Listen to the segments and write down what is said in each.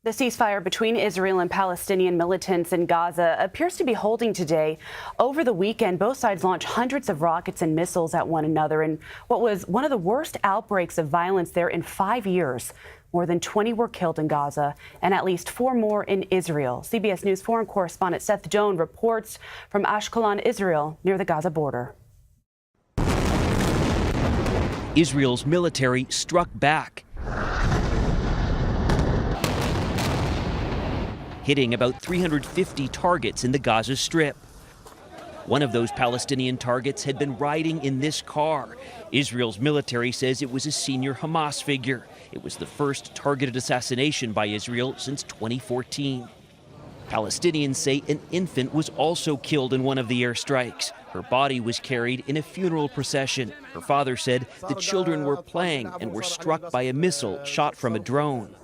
The ceasefire between Israel and Palestinian militants in Gaza appears to be holding today. Over the weekend, both sides launched hundreds of rockets and missiles at one another in what was one of the worst outbreaks of violence there in 5 years. More than 20 were killed in Gaza and at least 4 more in Israel. CBS News foreign correspondent Seth Doan reports from Ashkelon, Israel, near the Gaza border. Israel's military struck back, hitting about 350 targets in the Gaza Strip. One of those Palestinian targets had been riding in this car. Israel's military says it was a senior Hamas figure. It was the first targeted assassination by Israel since 2014. Palestinians say an infant was also killed in one of the airstrikes. Her body was carried in a funeral procession. Her father said the children were playing and were struck by a missile shot from a drone.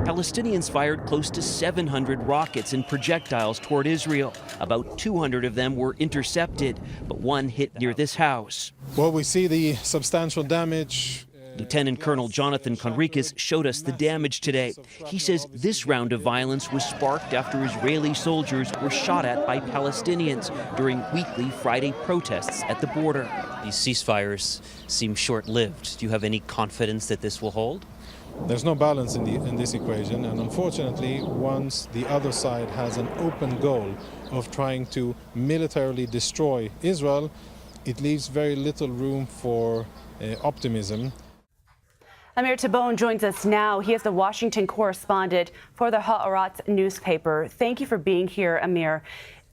Palestinians fired close to 700 rockets and projectiles toward Israel. About 200 of them were intercepted, but one hit near this house. Well, we see the substantial damage. Lieutenant Colonel Jonathan Conricus showed us the damage today. He says this round of violence was sparked after Israeli soldiers were shot at by Palestinians during weekly Friday protests at the border. These ceasefires seem short-lived. Do you have any confidence that this will hold? There's no balance in this equation, and unfortunately, once the other side has an open goal of trying to militarily destroy Israel, it leaves very little room for optimism. Amir Tibon joins us now. He is the Washington correspondent for the Haaretz newspaper. Thank you for being here, Amir.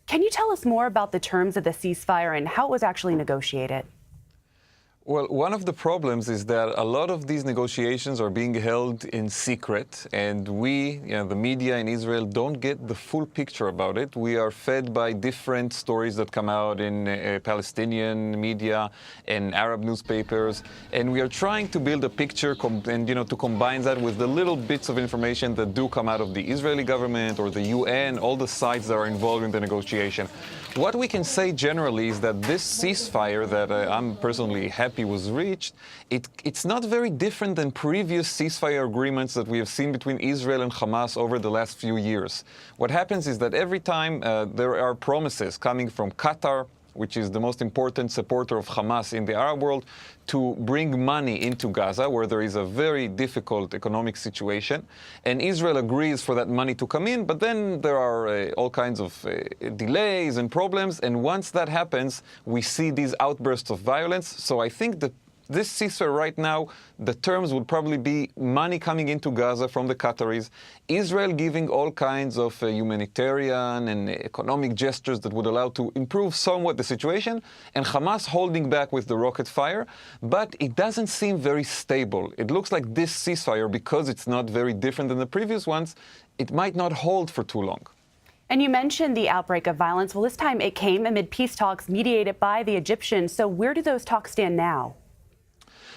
Can you tell us more about the terms of the ceasefire and how it was actually negotiated? Well, one of the problems is that a lot of these negotiations are being held in secret, and we, the media in Israel, don't get the full picture about it. We are fed by different stories that come out in Palestinian media and Arab newspapers, and we are trying to build a picture to combine that with the little bits of information that do come out of the Israeli government or the UN, all the sides that are involved in the negotiation. What we can say generally is that this ceasefire that I'm personally happy was reached, it's not very different than previous ceasefire agreements that we have seen between Israel and Hamas over the last few years. What happens is that every time there are promises coming from Qatar, which is the most important supporter of Hamas in the Arab world, to bring money into Gaza, where there is a very difficult economic situation. And Israel agrees for that money to come in, but then there are all kinds of delays and problems. And once that happens, we see these outbursts of violence. So I think that this ceasefire right now, the terms would probably be money coming into Gaza from the Qataris, Israel giving all kinds of humanitarian and economic gestures that would allow to improve somewhat the situation, and Hamas holding back with the rocket fire. But it doesn't seem very stable. It looks like this ceasefire, because it's not very different than the previous ones, it might not hold for too long. And you mentioned the outbreak of violence. Well, this time it came amid peace talks mediated by the Egyptians. So where do those talks stand now?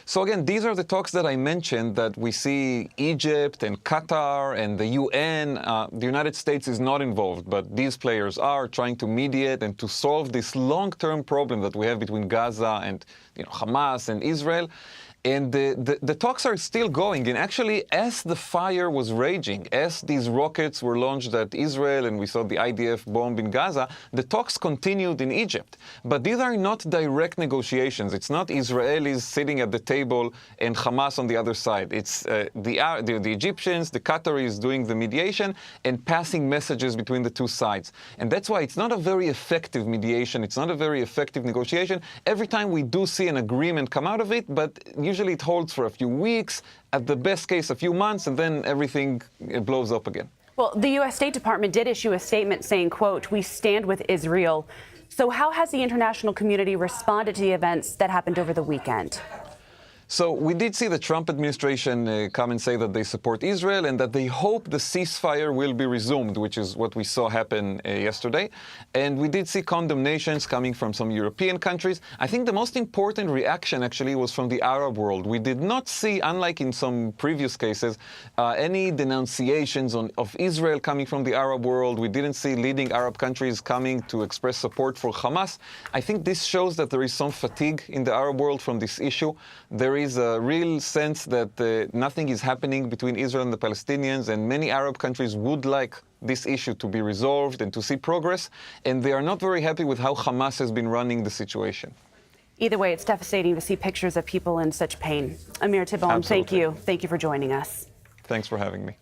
So again, these are the talks that I mentioned, that we see Egypt and Qatar and the UN. The United States is not involved, but these players are trying to mediate and to solve this long-term problem that we have between Gaza and Hamas and Israel. And the talks are still going. And actually, as the fire was raging, as these rockets were launched at Israel and we saw the IDF bomb in Gaza, the talks continued in Egypt. But these are not direct negotiations. It's not Israelis sitting at the table and Hamas on the other side. It's the Egyptians, the Qataris doing the mediation and passing messages between the two sides. And that's why it's not a very effective mediation. It's not a very effective negotiation. Every time we do see an agreement come out of it, but usually it holds for a few weeks, at the best case a few months, and then everything blows up again. Well, the U.S. State Department did issue a statement saying, quote, "We stand with Israel." So how has the international community responded to the events that happened over the weekend? So we did see the Trump administration come and say that they support Israel and that they hope the ceasefire will be resumed, which is what we saw happen yesterday. And we did see condemnations coming from some European countries. I think the most important reaction actually was from the Arab world. We did not see, unlike in some previous cases, any denunciations of Israel coming from the Arab world. We didn't see leading Arab countries coming to express support for Hamas. I think this shows that there is some fatigue in the Arab world from this issue. There is a real sense that nothing is happening between Israel and the Palestinians, and many Arab countries would like this issue to be resolved and to see progress, and they are not very happy with how Hamas has been running the situation. Either way, it's devastating to see pictures of people in such pain. Amir Tibon, Absolutely. thank you. Thank you for joining us. Thanks for having me.